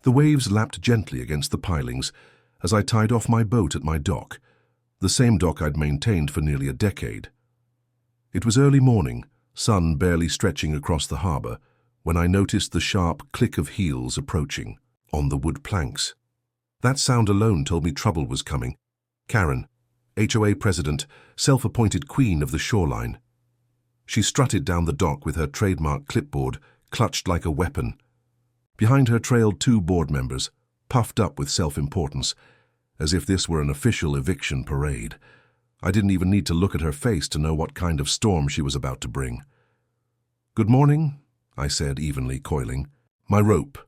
The waves lapped gently against the pilings as I tied off my boat at my dock, the same dock I'd maintained for nearly a decade. It was early morning, sun barely stretching across the harbour, when I noticed the sharp click of heels approaching on the wood planks. That sound alone told me trouble was coming. Karen, HOA president, self-appointed queen of the shoreline. She strutted down the dock with her trademark clipboard clutched like a weapon. Behind her trailed 2 board members, puffed up with self-importance, as if this were an official eviction parade. I didn't even need to look at her face to know what kind of storm she was about to bring. "Good morning," I said, evenly coiling. "My rope."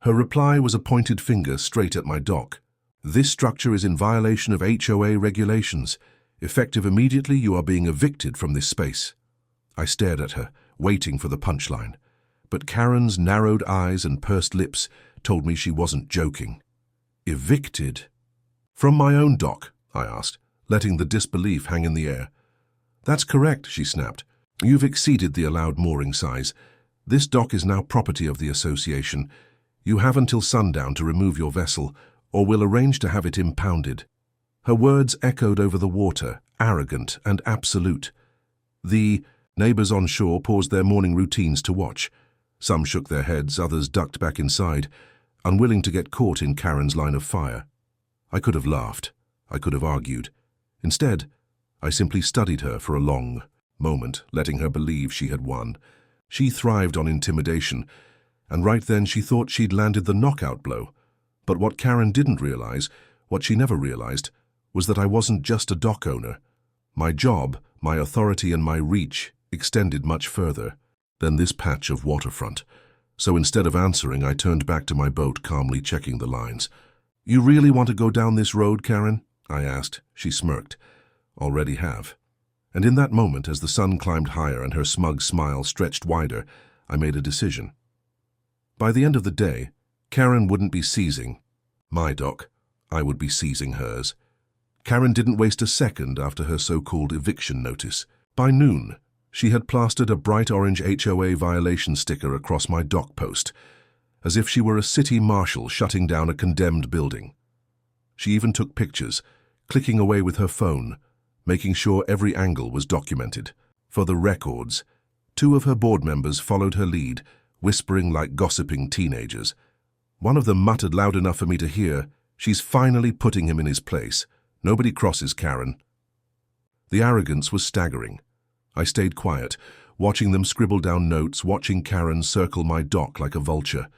Her reply was a pointed finger straight at my dock. "This structure is in violation of HOA regulations. Effective immediately, you are being evicted from this space." I stared at her, waiting for the punchline. But Karen's narrowed eyes and pursed lips told me she wasn't joking. "Evicted?" "From my own dock?" I asked, letting the disbelief hang in the air. "That's correct," she snapped. "You've exceeded the allowed mooring size. This dock is now property of the association. You have until sundown to remove your vessel, or we'll arrange to have it impounded." Her words echoed over the water, arrogant and absolute. The neighbours on shore paused their morning routines to watch. Some shook their heads, others ducked back inside, unwilling to get caught in Karen's line of fire. I could have laughed. I could have argued. Instead, I simply studied her for a long moment, letting her believe she had won. She thrived on intimidation, and right then she thought she'd landed the knockout blow. But what Karen didn't realize, what she never realized, was that I wasn't just a dock owner. My job, my authority and my reach extended much further than this patch of waterfront. So instead of answering, I turned back to my boat, calmly checking the lines. "You really want to go down this road, Karen?" I asked. She smirked. "Already have." And in that moment, as the sun climbed higher and her smug smile stretched wider, I made a decision. By the end of the day, Karen wouldn't be seizing my dock. I would be seizing hers. Karen didn't waste a second after her so-called eviction notice. By noon, she had plastered a bright orange HOA violation sticker across my dock post, as if she were a city marshal shutting down a condemned building. She even took pictures, clicking away with her phone, making sure every angle was documented. For the records, 2 of her board members followed her lead, whispering like gossiping teenagers. One of them muttered loud enough for me to hear, "She's finally putting him in his place. Nobody crosses Karen." The arrogance was staggering. I stayed quiet, watching them scribble down notes, watching Karen circle my dock like a vulture.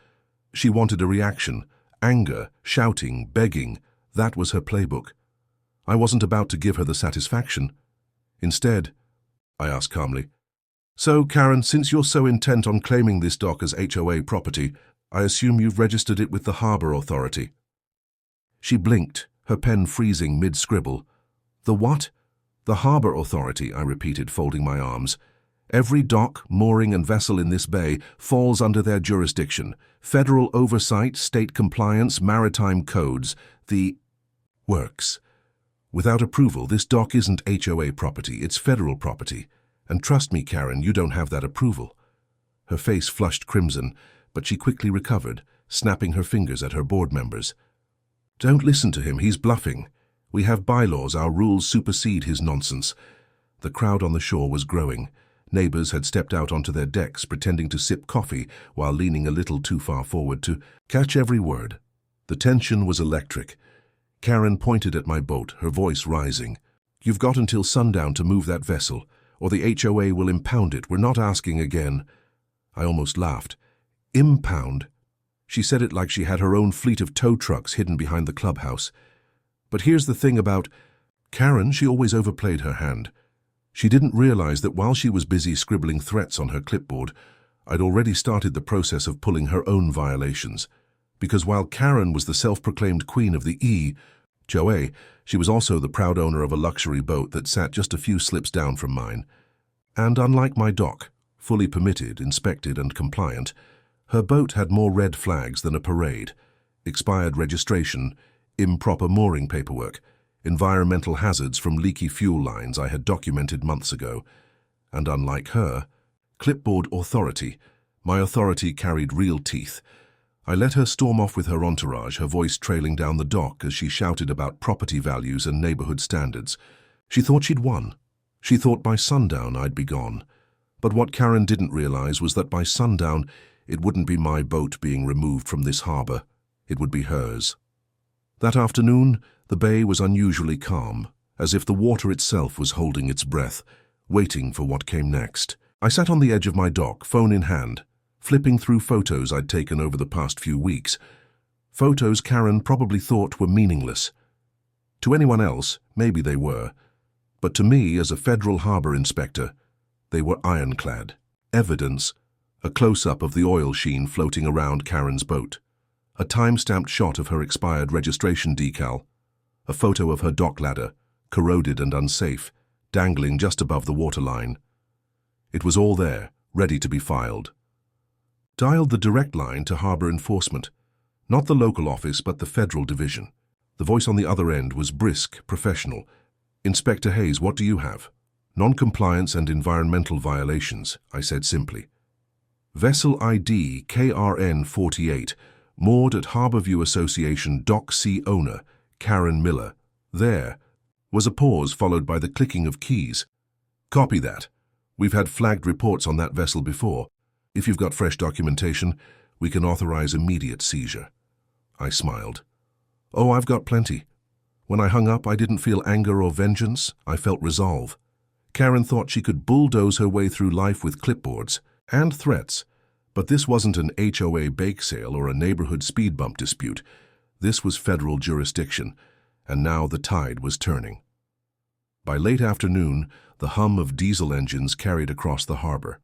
She wanted a reaction, anger, shouting, begging. That was her playbook. I wasn't about to give her the satisfaction. Instead, I asked calmly, "So, Karen, since you're so intent on claiming this dock as HOA property, I assume you've registered it with the Harbour Authority?" She blinked, her pen freezing mid-scribble. "The what?" "The Harbour Authority," I repeated, folding my arms. "Every dock, mooring and vessel in this bay falls under their jurisdiction. Federal oversight, state compliance, maritime codes. The works. Without approval, this dock isn't HOA property, it's federal property. And trust me, Karen, you don't have that approval." Her face flushed crimson, but she quickly recovered, snapping her fingers at her board members. "Don't listen to him, he's bluffing. We have bylaws, our rules supersede his nonsense." The crowd on the shore was growing. Neighbors had stepped out onto their decks, pretending to sip coffee while leaning a little too far forward to catch every word. The tension was electric. Karen pointed at my boat, her voice rising. "You've got until sundown to move that vessel, or the HOA will impound it. We're not asking again." I almost laughed. Impound? She said it like she had her own fleet of tow trucks hidden behind the clubhouse. But here's the thing about Karen, she always overplayed her hand. She didn't realize that while she was busy scribbling threats on her clipboard, I'd already started the process of pulling her own violations. Because while Karen was the self-proclaimed queen of the HOA, she was also the proud owner of a luxury boat that sat just a few slips down from mine. And unlike my dock, fully permitted, inspected and compliant, her boat had more red flags than a parade. Expired registration, improper mooring paperwork, environmental hazards from leaky fuel lines I had documented months ago. And unlike her, clipboard authority, my authority carried real teeth. I let her storm off with her entourage, her voice trailing down the dock as she shouted about property values and neighborhood standards. She thought she'd won. She thought by sundown I'd be gone. But what Karen didn't realize was that by sundown, it wouldn't be my boat being removed from this harbor. It would be hers. That afternoon, the bay was unusually calm, as if the water itself was holding its breath, waiting for what came next. I sat on the edge of my dock, phone in hand, flipping through photos I'd taken over the past few weeks. Photos Karen probably thought were meaningless. To anyone else, maybe they were. But to me, as a federal harbor inspector, they were ironclad. Evidence, a close-up of the oil sheen floating around Karen's boat, a time-stamped shot of her expired registration decal, a photo of her dock ladder, corroded and unsafe, dangling just above the waterline. It was all there, ready to be filed. Dialed the direct line to harbor enforcement, not the local office but the federal division. The voice on the other end was brisk, professional. "Inspector Hayes, what do you have?" "Non-compliance and environmental violations," I said simply. "Vessel ID KRN 48, moored at Harborview Association Dock C owner, Karen Miller." There was a pause followed by the clicking of keys. "Copy that. We've had flagged reports on that vessel before. If you've got fresh documentation, we can authorize immediate seizure." I smiled. "Oh, I've got plenty." When I hung up, I didn't feel anger or vengeance. I felt resolve. Karen thought she could bulldoze her way through life with clipboards and threats. But this wasn't an HOA bake sale or a neighborhood speed bump dispute. This was federal jurisdiction, and now the tide was turning. By late afternoon, the hum of diesel engines carried across the harbor.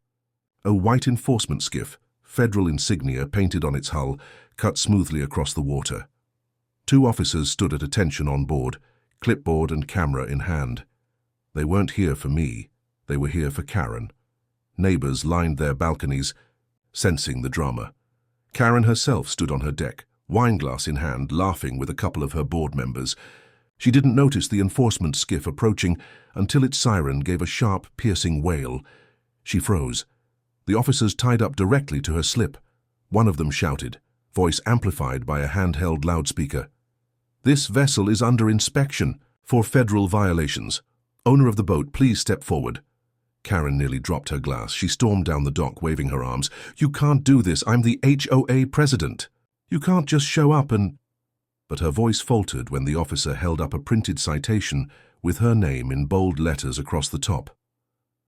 A white enforcement skiff, federal insignia painted on its hull, cut smoothly across the water. 2 officers stood at attention on board, clipboard and camera in hand. They weren't here for me. They were here for Karen. Neighbors lined their balconies, sensing the drama. Karen herself stood on her deck, wineglass in hand, laughing with a couple of her board members. She didn't notice the enforcement skiff approaching until its siren gave a sharp, piercing wail. She froze. The officers tied up directly to her slip. One of them shouted, voice amplified by a handheld loudspeaker. "This vessel is under inspection for federal violations. Owner of the boat, please step forward." Karen nearly dropped her glass. She stormed down the dock, waving her arms. "You can't do this. I'm the HOA president. You can't just show up and—" But her voice faltered when the officer held up a printed citation with her name in bold letters across the top.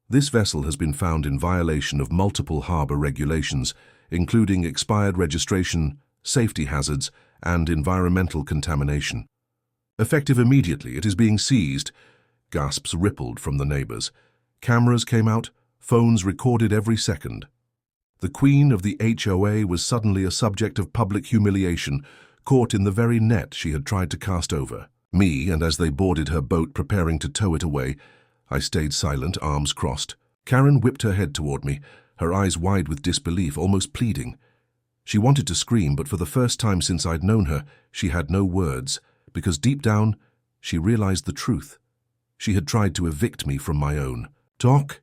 "This vessel has been found in violation of multiple harbor regulations, including expired registration, safety hazards, and environmental contamination. Effective immediately, it is being seized." Gasps rippled from the neighbors. Cameras came out, phones recorded every second. The queen of the HOA was suddenly a subject of public humiliation, caught in the very net she had tried to cast over me, and as they boarded her boat preparing to tow it away, I stayed silent, arms crossed. Karen whipped her head toward me, her eyes wide with disbelief, almost pleading. She wanted to scream, but for the first time since I'd known her, she had no words, because deep down, she realized the truth. She had tried to evict me from my own. "Doc?"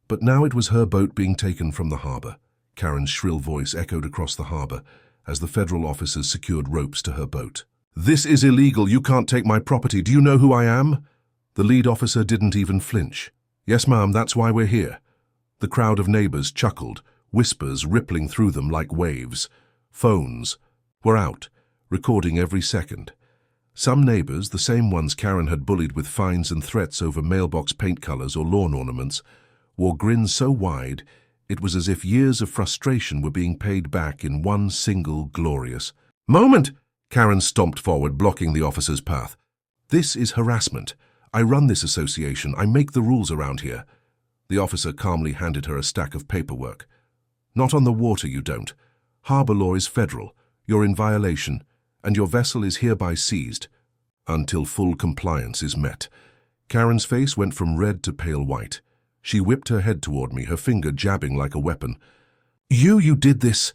But now it was her boat being taken from the harbor. Karen's shrill voice echoed across the harbor as the federal officers secured ropes to her boat. "This is illegal. You can't take my property. Do you know who I am?" The lead officer didn't even flinch. "Yes, ma'am, that's why we're here." The crowd of neighbors chuckled, whispers rippling through them like waves. Phones were out, recording every second. Some neighbors, the same ones Karen had bullied with fines and threats over mailbox paint colors or lawn ornaments, wore grins so wide it was as if years of frustration were being paid back in one single glorious moment. Karen stomped forward, blocking the officer's path. "This is harassment. I run this association. I make the rules around here." The officer calmly handed her a stack of paperwork. "Not on the water, you don't. Harbor law is federal. You're in violation, and your vessel is hereby seized until full compliance is met." Karen's face went from red to pale white. She whipped her head toward me, her finger jabbing like a weapon. You did this."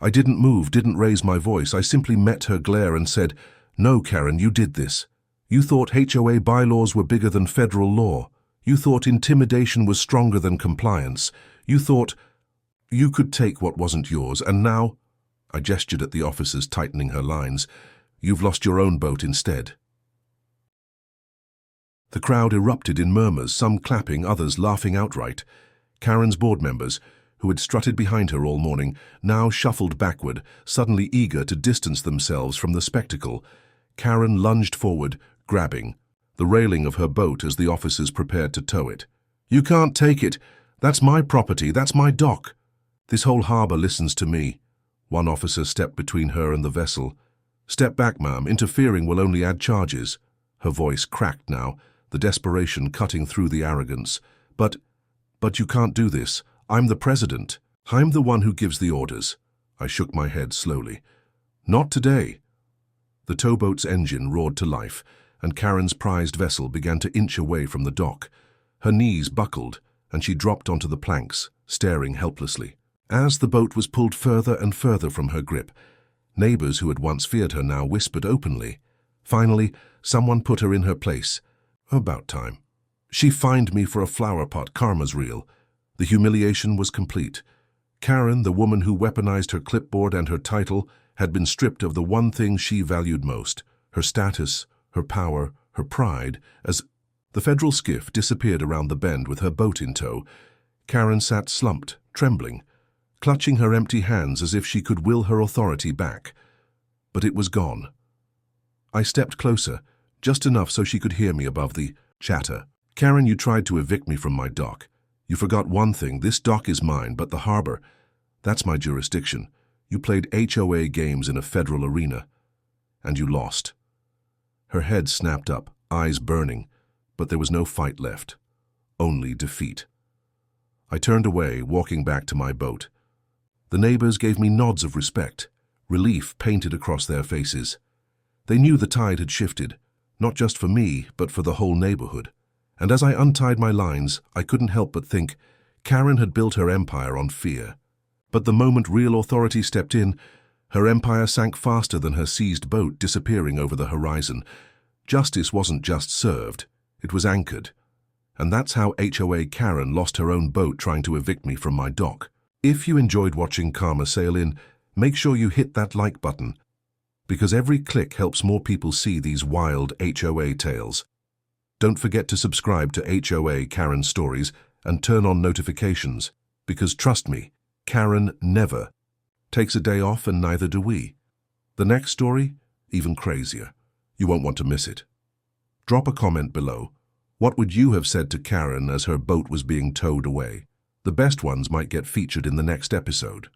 I didn't move, didn't raise my voice. I simply met her glare and said, "No, Karen, you did this. You thought HOA bylaws were bigger than federal law. You thought intimidation was stronger than compliance. You thought you could take what wasn't yours, and now—" I gestured at the officers tightening her lines. "You've lost your own boat instead." The crowd erupted in murmurs, some clapping, others laughing outright. Karen's board members, who had strutted behind her all morning, now shuffled backward, suddenly eager to distance themselves from the spectacle. Karen lunged forward, grabbing the railing of her boat as the officers prepared to tow it. "You can't take it. That's my property. That's my dock. This whole harbor listens to me." One officer stepped between her and the vessel. "Step back, ma'am. Interfering will only add charges." Her voice cracked now, the desperation cutting through the arrogance. But you can't do this. I'm the president. I'm the one who gives the orders." I shook my head slowly. "Not today." The towboat's engine roared to life, and Karen's prized vessel began to inch away from the dock. Her knees buckled, and she dropped onto the planks, staring helplessly. As the boat was pulled further and further from her grip, neighbors who had once feared her now whispered openly. Finally, someone put her in her place. About time. She fined me for a flower pot. Karma's real. The humiliation was complete. Karen, the woman who weaponized her clipboard and her title, had been stripped of the one thing she valued most, her status, her power, her pride. As the federal skiff disappeared around the bend with her boat in tow, Karen sat slumped, trembling, clutching her empty hands as if she could will her authority back. But it was gone. I stepped closer, just enough so she could hear me above the chatter. "Karen, you tried to evict me from my dock. You forgot one thing. This dock is mine, but the harbor, that's my jurisdiction. You played HOA games in a federal arena, and you lost." Her head snapped up, eyes burning, but there was no fight left, only defeat. I turned away, walking back to my boat. The neighbors gave me nods of respect, relief painted across their faces. They knew the tide had shifted, not just for me, but for the whole neighborhood. And as I untied my lines, I couldn't help but think, Karen had built her empire on fear. But the moment real authority stepped in, her empire sank faster than her seized boat, disappearing over the horizon. Justice wasn't just served, it was anchored. And that's how HOA Karen lost her own boat trying to evict me from my dock. If you enjoyed watching Karma sail in, make sure you hit that like button, because every click helps more people see these wild HOA tales. Don't forget to subscribe to HOA Karen Stories and turn on notifications, because trust me, Karen never takes a day off, and neither do we. The next story, even crazier. You won't want to miss it. Drop a comment below. What would you have said to Karen as her boat was being towed away? The best ones might get featured in the next episode.